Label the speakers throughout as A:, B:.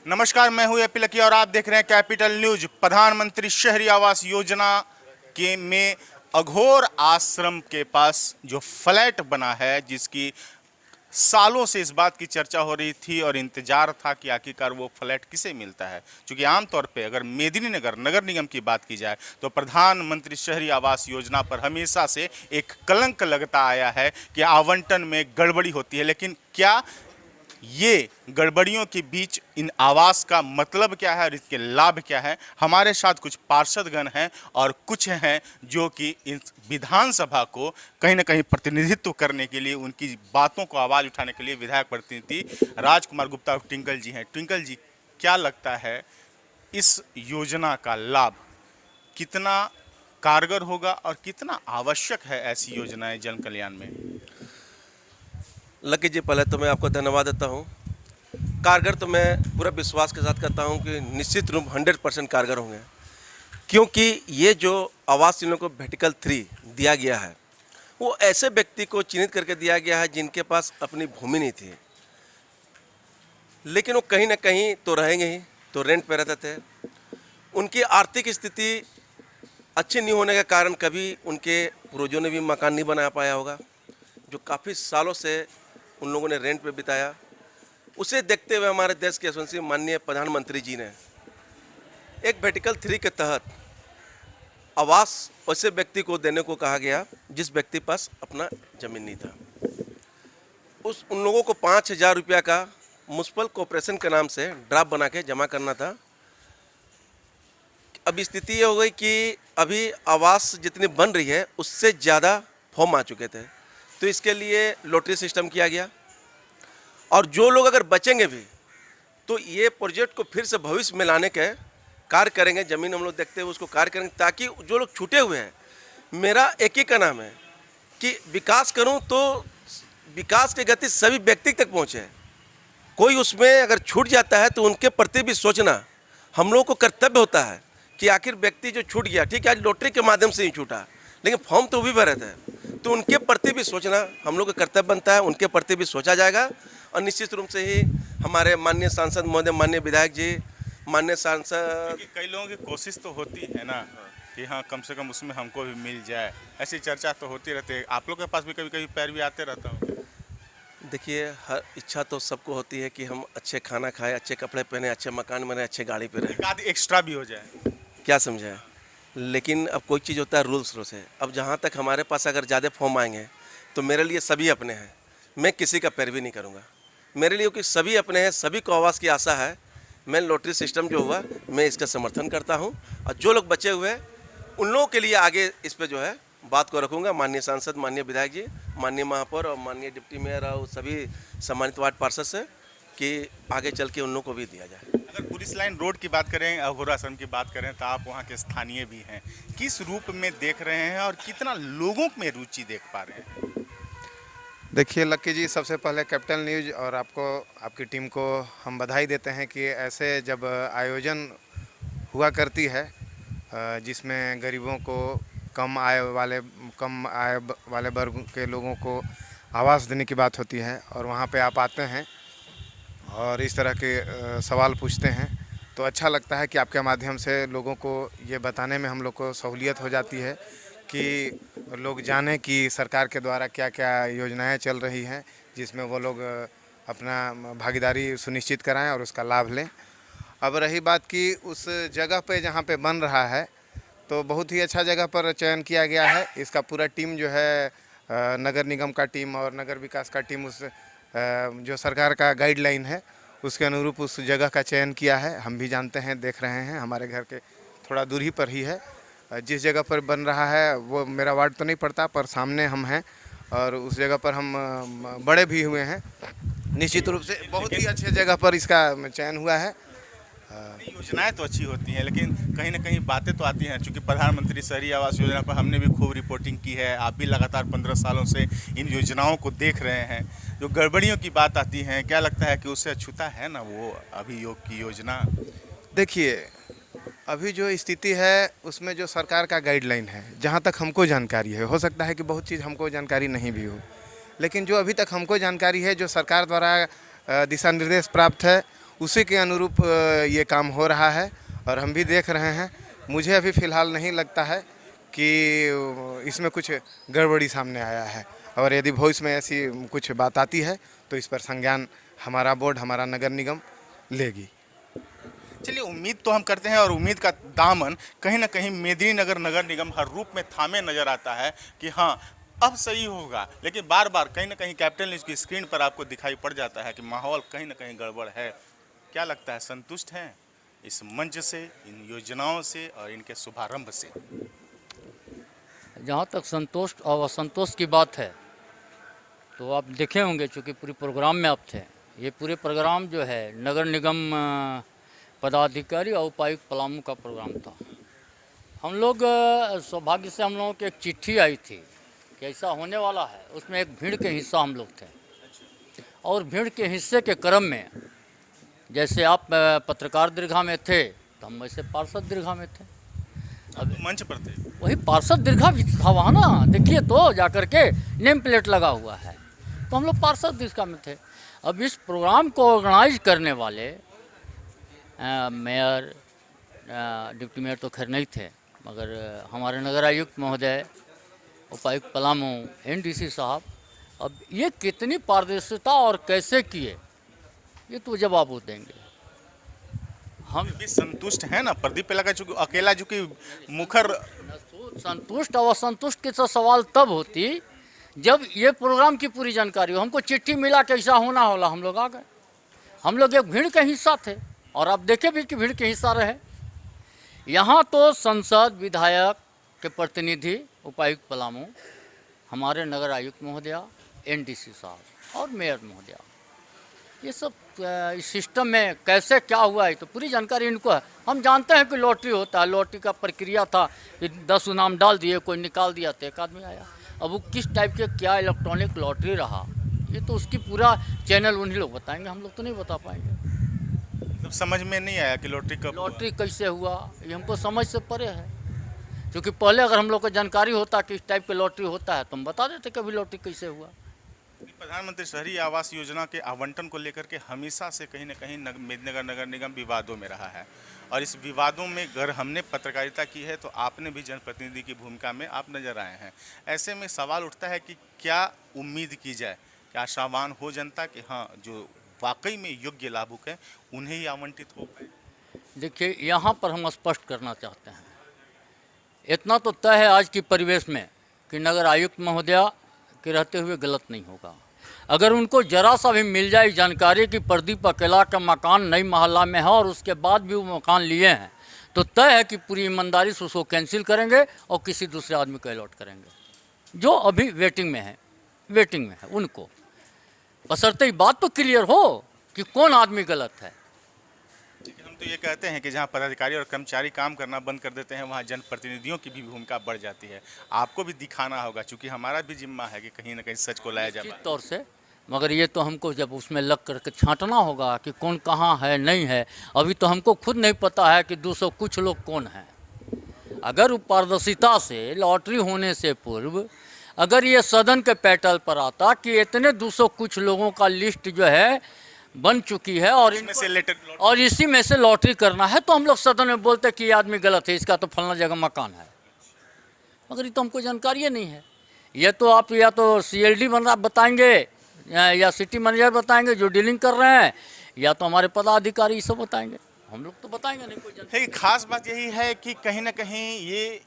A: नमस्कार, मैं हूं एपी लकी और आप देख रहे हैं कैपिटल न्यूज। प्रधानमंत्री शहरी आवास योजना के में अघोर आश्रम के पास जो फ्लैट बना है, जिसकी सालों से इस बात की चर्चा हो रही थी और इंतजार था कि आखिरकार वो फ्लैट किसे मिलता है। क्योंकि आमतौर पे अगर मेदिनीनगर नगर निगम की बात की जाए तो प्रधानमंत्री शहरी आवास योजना पर हमेशा से एक कलंक लगता आया है कि आवंटन में गड़बड़ी होती है। लेकिन क्या ये गड़बड़ियों के बीच इन आवास का मतलब क्या है और इसके लाभ क्या है? हमारे साथ कुछ पार्षदगण हैं और कुछ हैं जो कि इस विधानसभा को कहीं ना कहीं प्रतिनिधित्व करने के लिए, उनकी बातों को आवाज़ उठाने के लिए विधायक प्रतिनिधि राजकुमार गुप्ता और ट्विंकल जी हैं। ट्विंकल जी, क्या लगता है इस योजना का लाभ कितना कारगर होगा और कितना आवश्यक है ऐसी योजनाएं जन कल्याण में?
B: लकी जी, पहले तो मैं आपको धन्यवाद देता हूँ। कारगर तो मैं पूरा विश्वास के साथ कहता हूँ कि निश्चित रूप 100% कारगर होंगे, क्योंकि ये जो आवास जिन लोगों को वर्टिकल 3 दिया गया है वो ऐसे व्यक्ति को चिन्हित करके दिया गया है जिनके पास अपनी भूमि नहीं थी, लेकिन वो कहीं ना कहीं तो रहेंगे ही, तो रेंट पे रहते थे। उनकी आर्थिक स्थिति अच्छी नहीं होने के कारण कभी उनके पूर्वजों ने भी मकान नहीं बना पाया होगा, जो काफ़ी सालों से उन लोगों ने रेंट पे बिताया। उसे देखते हुए हमारे देश के यशस्वी माननीय प्रधानमंत्री जी ने एक वर्टिकल 3 के तहत आवास ऐसे व्यक्ति को देने को कहा गया जिस व्यक्ति पास अपना ज़मीन नहीं था। उन लोगों को 5,000 रुपया का म्युनिसिपल कॉर्पोरेशन के नाम से ड्राफ्ट बना के जमा करना था। अब स्थिति ये हो गई कि अभी आवास जितनी बन रही है उससे ज़्यादा फॉर्म आ चुके थे, तो इसके लिए लॉटरी सिस्टम किया गया। और जो लोग अगर बचेंगे भी तो ये प्रोजेक्ट को फिर से भविष्य में लाने के कार्य करेंगे। ज़मीन हम लोग देखते हुए उसको कार्य करेंगे, ताकि जो लोग छूटे हुए हैं, मेरा एक ही का नाम है कि विकास करूं तो विकास की गति सभी व्यक्ति तक पहुंचे। कोई उसमें अगर छूट जाता है तो उनके प्रति भी सोचना हम लोग को कर्तव्य होता है कि आखिर व्यक्ति जो छूट गया, ठीक है आज लॉटरी के माध्यम से ही छूटा, लेकिन फॉर्म तो भी भरे थे, तो उनके प्रति भी सोचना हम लोग का कर्तव्य बनता है। उनके प्रति भी सोचा जाएगा और निश्चित रूप से ही हमारे माननीय सांसद महोदय, माननीय विधायक जी, माननीय सांसद,
A: कई लोगों की कोशिश तो होती है ना कि हाँ कम से कम उसमें हमको भी मिल जाए, ऐसी चर्चा तो होती रहती है। आप लोग के पास भी कभी कभी पैरवी आते रहता हूँ।
B: देखिए, हर इच्छा तो सबको होती है कि हम अच्छे खाना खाएं, अच्छे कपड़े पहने, अच्छे मकान बने, अच्छे गाड़ी पे रहें,
A: एक आध एक्स्ट्रा भी हो जाए,
B: क्या समझे। लेकिन अब कोई चीज़ होता है रूल्स से। अब जहाँ तक हमारे पास अगर ज़्यादा फॉर्म आएंगे तो मेरे लिए सभी अपने हैं, मैं किसी का पैरवी नहीं करूँगा। मेरे लिए क्योंकि सभी अपने हैं, सभी को आवास की आशा है। मैं लॉटरी सिस्टम जो हुआ मैं इसका समर्थन करता हूँ, और जो लोग बचे हुए हैं उन लोगों के लिए आगे इस पर जो है बात को रखूँगा। माननीय सांसद, माननीय विधायक जी, माननीय महापौर और माननीय डिप्टी मेयर और सभी सम्मानित वार्ड पार्षद से कि आगे चल के उन लोगों को भी दिया जाए।
A: अगर पुलिस लाइन रोड की बात करें, अघोर आश्रम की बात करें, तो आप वहाँ के स्थानीय भी हैं, किस रूप में देख रहे हैं और कितना लोगों में रुचि देख पा रहे हैं?
C: देखिए लक्की जी, सबसे पहले कैपिटल न्यूज़ और आपको, आपकी टीम को हम बधाई देते हैं कि ऐसे जब आयोजन हुआ करती है जिसमें गरीबों को, कम आय वाले वर्ग के लोगों को आवास देने की बात होती है और वहाँ पे आप आते हैं और इस तरह के सवाल पूछते हैं, तो अच्छा लगता है कि आपके माध्यम से लोगों को ये बताने में हम लोग को सहूलियत हो जाती है कि लोग जानें कि सरकार के द्वारा क्या क्या योजनाएं चल रही हैं, जिसमें वो लोग अपना भागीदारी सुनिश्चित कराएं और उसका लाभ लें। अब रही बात कि उस जगह पे जहाँ पे बन रहा है, तो बहुत ही अच्छा जगह पर चयन किया गया है। इसका पूरा टीम जो है नगर निगम का टीम और नगर विकास का टीम उस जो सरकार का गाइडलाइन है उसके अनुरूप उस जगह का चयन किया है। हम भी जानते हैं, देख रहे हैं, हमारे घर के थोड़ा दूरी पर ही है। जिस जगह पर बन रहा है वो मेरा वार्ड तो नहीं पड़ता, पर सामने हम हैं और उस जगह पर हम बड़े भी हुए हैं। निश्चित रूप से बहुत ही अच्छे जगह पर इसका चयन हुआ है।
A: योजनाएं तो अच्छी होती हैं, लेकिन कहीं ना कहीं बातें तो आती हैं। चूँकि प्रधानमंत्री शहरी आवास योजना पर हमने भी खूब रिपोर्टिंग की है, आप भी लगातार 15 सालों से इन योजनाओं को देख रहे हैं। जो गड़बड़ियों की बात आती है, क्या लगता है कि उससे अछूता है ना वो अभियोग की योजना?
C: देखिए, अभी जो स्थिति है उसमें जो सरकार का गाइडलाइन है, जहाँ तक हमको जानकारी है, हो सकता है कि बहुत चीज़ हमको जानकारी नहीं भी हो, लेकिन जो अभी तक हमको जानकारी है, जो सरकार द्वारा दिशा निर्देश प्राप्त है, उसी के अनुरूप ये काम हो रहा है और हम भी देख रहे हैं। मुझे अभी फ़िलहाल नहीं लगता है कि इसमें कुछ गड़बड़ी सामने आया है, और यदि भविष्य में ऐसी कुछ बात आती है तो इस पर संज्ञान हमारा बोर्ड, हमारा नगर निगम लेगी।
A: चलिए, उम्मीद तो हम करते हैं और उम्मीद का दामन कहीं ना कहीं मेदिनीनगर नगर निगम हर रूप में थामे नजर आता है कि हाँ अब सही होगा, लेकिन बार बार कहीं ना कहीं कैपिटल न्यूज़ की स्क्रीन पर आपको दिखाई पड़ जाता है कि माहौल कहीं ना कहीं गड़बड़ है। क्या लगता है, संतुष्ट हैं इस मंच से, इन योजनाओं से और इनके शुभारंभ से?
D: जहाँ तक संतोष और असंतोष की बात है तो आप देखे होंगे, चूँकि पूरे प्रोग्राम में आप थे। ये पूरे प्रोग्राम जो है नगर निगम पदाधिकारी और उपायुक्त पलामू का प्रोग्राम था। हम लोग सौभाग्य से हम लोगों की एक चिट्ठी आई थी कि ऐसा होने वाला है, उसमें एक भीड़ के हिस्सा हम लोग थे। और भीड़ के हिस्से के क्रम में जैसे आप पत्रकार दीर्घा में थे तो हम वैसे पार्षद दीर्घा में थे।
A: अब मंच पर थे,
D: वही पार्षद दीर्घा भी था वहाँ ना, देखिए तो जाकर के नेम प्लेट लगा हुआ है, तो हम लोग पार्षद दीर्घा में थे। अब इस प्रोग्राम को ऑर्गेनाइज करने वाले मेयर, डिप्टी मेयर तो खैर नहीं थे, मगर हमारे नगर आयुक्त महोदय, उपायुक्त पलामू, एनडीसी साहब, अब ये कितनी पारदर्शिता और कैसे किए ये तो जवाब वो देंगे। हम
A: भी संतुष्ट हैं ना? प्रदीप पेला का चूंकि अकेला चूंकि मुखर
D: संतुष्ट और असंतुष्ट के तो सवाल तब होती जब ये प्रोग्राम की पूरी जानकारी हो। हमको चिट्ठी मिला कैसा होना होला, हम लोग आ गए। हम लोग एक भीड़ का हिस्सा थे और आप देखे भी कि भीड़ के हिस्सा रहे। यहाँ तो सांसद, विधायक के प्रतिनिधि, उपायुक्त पलामू, हमारे नगर आयुक्त महोदया, एनडीसी साहब और मेयर महोदया, ये सब इस सिस्टम में कैसे क्या हुआ है तो पूरी जानकारी इनको है। हम जानते हैं कि लॉटरी होता है, लॉटरी का प्रक्रिया था कि 10 इनाम डाल दिए, कोई निकाल दिया तो एक आदमी आया। अब वो किस टाइप के क्या इलेक्ट्रॉनिक लॉटरी रहा ये तो उसकी पूरा चैनल उन्हीं लोग बताएंगे, हम लोग तो नहीं बता पाएंगे।
A: मतलब समझ में नहीं आया कि लॉटरी
D: कैसे हुआ ये हमको समझ से परे है, क्योंकि पहले अगर हम लोग को जानकारी होता कि इस टाइप के लॉटरी होता है तो हम बता देते कभी लॉटरी कैसे हुआ।
A: प्रधानमंत्री शहरी आवास योजना के आवंटन को लेकर के हमेशा से कहीं न कहीं मेदिनीनगर नगर निगम विवादों में रहा है, और इस विवादों में अगर हमने पत्रकारिता की है तो आपने भी जनप्रतिनिधि की भूमिका में आप नजर आए हैं। ऐसे में सवाल उठता है कि क्या उम्मीद की जाए, क्या आशावान हो जनता कि हाँ जो वाकई में योग्य लाभुक है उन्हें ही आवंटित हो पाए?
D: देखिए, यहाँ पर हम स्पष्ट करना चाहते हैं, इतना तो तय है आज की परिवेश में कि नगर आयुक्त महोदया के रहते हुए गलत नहीं होगा। अगर उनको जरा सा भी मिल जाए जानकारी कि प्रदीप अकेला का मकान नई मोहल्ला में है और उसके बाद भी वो मकान लिए हैं, तो तय है कि पूरी ईमानदारी से उसको कैंसिल करेंगे और किसी दूसरे आदमी को अलॉट करेंगे जो अभी वेटिंग में है उनको, बशर्ते बात तो क्लियर हो कि कौन आदमी गलत है।
A: लेकिन हम तो ये कहते हैं कि जहाँ पदाधिकारी और कर्मचारी काम करना बंद कर देते हैं वहाँ जनप्रतिनिधियों की भी भूमिका बढ़ जाती है। आपको भी दिखाना होगा, क्योंकि हमारा भी जिम्मा है कि कहीं ना कहीं सच को लाया जाए
D: तौर से, मगर ये तो हमको जब उसमें लग करके छांटना होगा कि कौन कहाँ है नहीं है। अभी तो हमको खुद नहीं पता है कि 200 कुछ लोग कौन हैं। अगर पारदर्शिता से लॉटरी होने से पूर्व अगर ये सदन के पैटल पर आता कि इतने 200 कुछ लोगों का लिस्ट जो है बन चुकी है और इसी में से लॉटरी करना है, तो हम लोग सदन में बोलते कि ये आदमी गलत है, इसका तो फलना जगह मकान है। मगर ये तो हमको जानकारी नहीं है। ये तो आप या तो CLD बताएंगे या सिटी मैनेजर बताएंगे जो डीलिंग कर रहे हैं, या तो हमारे पदाधिकारी सब बताएंगे, हम लोग तो बताएंगे नहीं। कोई
A: देखिए, खास बात यही है कि कहीं ना कहीं ये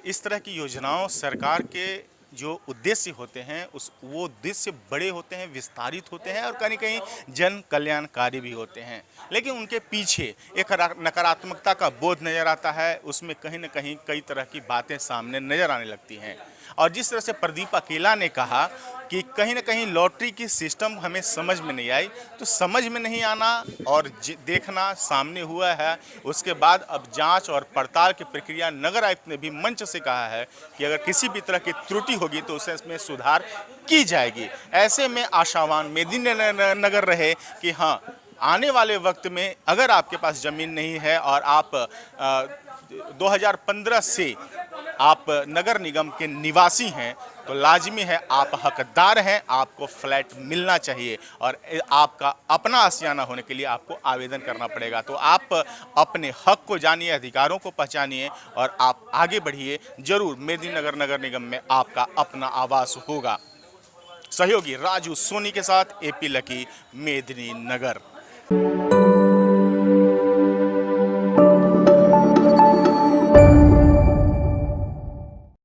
A: इस तरह की योजनाओं सरकार के जो उद्देश्य होते हैं वो उद्देश्य बड़े होते हैं, विस्तारित होते हैं और कहीं कहीं जन कल्याणकारी भी होते हैं, लेकिन उनके पीछे एक नकारात्मकता का बोध नज़र आता है। उसमें कहीं ना कहीं कई तरह की बातें सामने नज़र आने लगती हैं। और जिस तरह से प्रदीप अकेला ने कहा कि कहीं ना कहीं लॉटरी की सिस्टम हमें समझ में नहीं आई, तो समझ में नहीं आना और देखना सामने हुआ है। उसके बाद अब जांच और पड़ताल की प्रक्रिया नगर आयुक्त ने भी मंच से कहा है कि अगर किसी भी तरह की त्रुटि होगी तो उसमें सुधार की जाएगी। ऐसे में आशावान मेदिनीनगर रहे कि हाँ आने वाले वक्त में अगर आपके पास ज़मीन नहीं है और आप 2015 से आप नगर निगम के निवासी हैं तो लाजमी है, आप हकदार हैं, आपको फ्लैट मिलना चाहिए और आपका अपना आशियाना होने के लिए आपको आवेदन करना पड़ेगा। तो आप अपने हक को जानिए, अधिकारों को पहचानिए और आप आगे बढ़िए। जरूर मेदिनीनगर नगर निगम में आपका अपना आवास होगा। सहयोगी राजू सोनी के साथ एपी लकी, मेदिनीनगर।